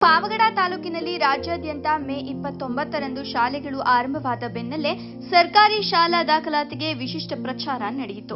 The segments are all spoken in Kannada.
ಪಾವಗಡ ತಾಲೂಕಿನಲ್ಲಿ ರಾಜ್ಯಾದ್ಯಂತ ಮೇ 29ರಂದು ಶಾಲೆಗಳು ಆರಂಭವಾದ ಬೆನ್ನಲ್ಲೇ ಸರ್ಕಾರಿ ಶಾಲಾ ದಾಖಲಾತಿಗೆ ವಿಶಿಷ್ಟ ಪ್ರಚಾರ ನಡೆಯಿತು.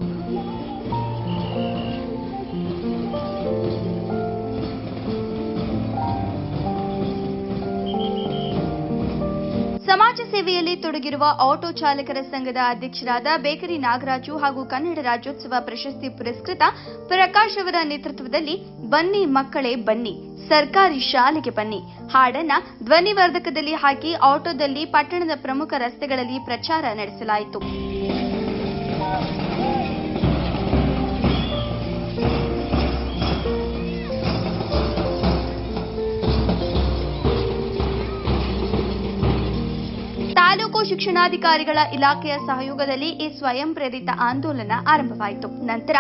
ಸಮಾಜ ಸೇವೆಯಲ್ಲಿ ತೊಡಗಿರುವ ಆಟೋ ಚಾಲಕರ ಸಂಘದ ಅಧ್ಯಕ್ಷರಾದ ಬೇಕರಿ ನಾಗರಾಜು ಹಾಗೂ ಕನ್ನಡ ರಾಜ್ಯೋತ್ಸವ ಪ್ರಶಸ್ತಿ ಪುರಸ್ಕೃತ ಪ್ರಕಾಶ್ ಅವರ ನೇತೃತ್ವದಲ್ಲಿ ಬನ್ನಿ ಮಕ್ಕಳೇ ಬನ್ನಿ ಸರ್ಕಾರಿ ಶಾಲೆಗೆ ಬನ್ನಿ ಹಾಡನ್ನ ಧ್ವನಿವರ್ಧಕದಲ್ಲಿ ಹಾಕಿ ಆಟೋದಲ್ಲಿ ಪಟ್ಟಣದ ಪ್ರಮುಖ ರಸ್ತೆಗಳಲ್ಲಿ ಪ್ರಚಾರ ನಡೆಸಲಾಯಿತು. ತಾಲೂಕು ಶಿಕ್ಷಣಾಧಿಕಾರಿಗಳ ಇಲಾಖೆಯ ಸಹಯೋಗದಲ್ಲಿ ಈ ಸ್ವಯಂ ಪ್ರೇರಿತ ಆಂದೋಲನ ಆರಂಭವಾಯಿತು. ನಂತರ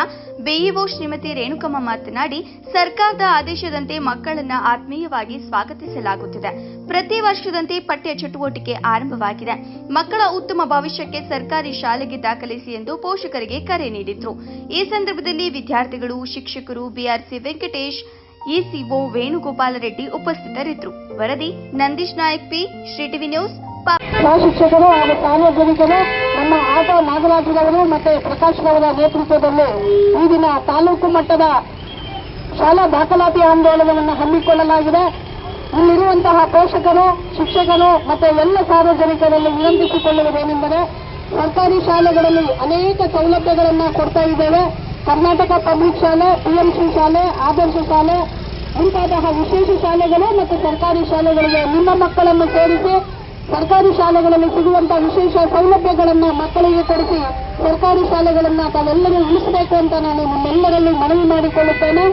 ಬಿಇಒ ಶ್ರೀಮತಿ ರೇಣುಕಮ್ಮ ಮಾತನಾಡಿ, ಸರ್ಕಾರದ ಆದೇಶದಂತೆ ಮಕ್ಕಳನ್ನ ಆತ್ಮೀಯವಾಗಿ ಸ್ವಾಗತಿಸಲಾಗುತ್ತಿದೆ. ಪ್ರತಿ ವರ್ಷದಂತೆ ಪಠ್ಯ ಚಟುವಟಿಕೆ ಆರಂಭವಾಗಿದೆ. ಮಕ್ಕಳ ಉತ್ತಮ ಭವಿಷ್ಯಕ್ಕೆ ಸರ್ಕಾರಿ ಶಾಲೆಗೆ ದಾಖಲಿಸಿ ಎಂದು ಪೋಷಕರಿಗೆ ಕರೆ ನೀಡಿದ್ರು. ಈ ಸಂದರ್ಭದಲ್ಲಿ ವಿದ್ಯಾರ್ಥಿಗಳು, ಶಿಕ್ಷಕರು, ಬಿಆರ್ಸಿ ವೆಂಕಟೇಶ್, ಇಸಿಒ ವೇಣುಗೋಪಾಲ ರೆಡ್ಡಿ ಉಪಸ್ಥಿತರಿದ್ದರು. ವರದಿ Nandish Nayak P, Shri TV news. ಶಿಕ್ಷಕರು ಹಾಗೂ ಸಾರ್ವಜನಿಕರು ನಮ್ಮ ಆಟೋ ನಾಗರಾಜರವರು ಮತ್ತು ಪ್ರಕಾಶ್ ಅವರ ನೇತೃತ್ವದಲ್ಲಿ ಈ ದಿನ ತಾಲೂಕು ಮಟ್ಟದ ಶಾಲಾ ದಾಖಲಾತಿ ಆಂದೋಲನವನ್ನು ಹಮ್ಮಿಕೊಳ್ಳಲಾಗಿದೆ. ಇಲ್ಲಿರುವಂತಹ ಪೋಷಕರು, ಶಿಕ್ಷಕರು ಮತ್ತು ಎಲ್ಲ ಸಾರ್ವಜನಿಕರಲ್ಲಿ ವಿನಂತಿಸಿಕೊಳ್ಳುವುದೇನೆಂದರೆ, ಸರ್ಕಾರಿ ಶಾಲೆಗಳಲ್ಲಿ ಅನೇಕ ಸೌಲಭ್ಯಗಳನ್ನು ಕೊಡ್ತಾ ಇದ್ದೇವೆ. ಕರ್ನಾಟಕ ಪಬ್ಲಿಕ್ ಶಾಲೆ, ಪಿಎಂಸಿ ಶಾಲೆ, ಆದರ್ಶ ಶಾಲೆ ಮುಂತಾದ ವಿಶೇಷ ಶಾಲೆಗಳು ಮತ್ತು ಸರ್ಕಾರಿ ಶಾಲೆಗಳಿಗೆ ನಿಮ್ಮ ಮಕ್ಕಳನ್ನು ಸೇರಿಸಿ ಸರ್ಕಾರಿ ಶಾಲೆಗಳಲ್ಲಿ ಸಿಗುವಂತಹ ವಿಶೇಷ ಸೌಲಭ್ಯಗಳನ್ನು ಮಕ್ಕಳಿಗೆ ಕೊಡಿಸಿ ಸರ್ಕಾರಿ ಶಾಲೆಗಳನ್ನು ತಾವೆಲ್ಲರೂ ಉಳಿಸಬೇಕು ಅಂತ ನಾನು ನಿಮ್ಮೆಲ್ಲರಲ್ಲಿ ಮನವಿ ಮಾಡಿಕೊಳ್ಳುತ್ತೇನೆ.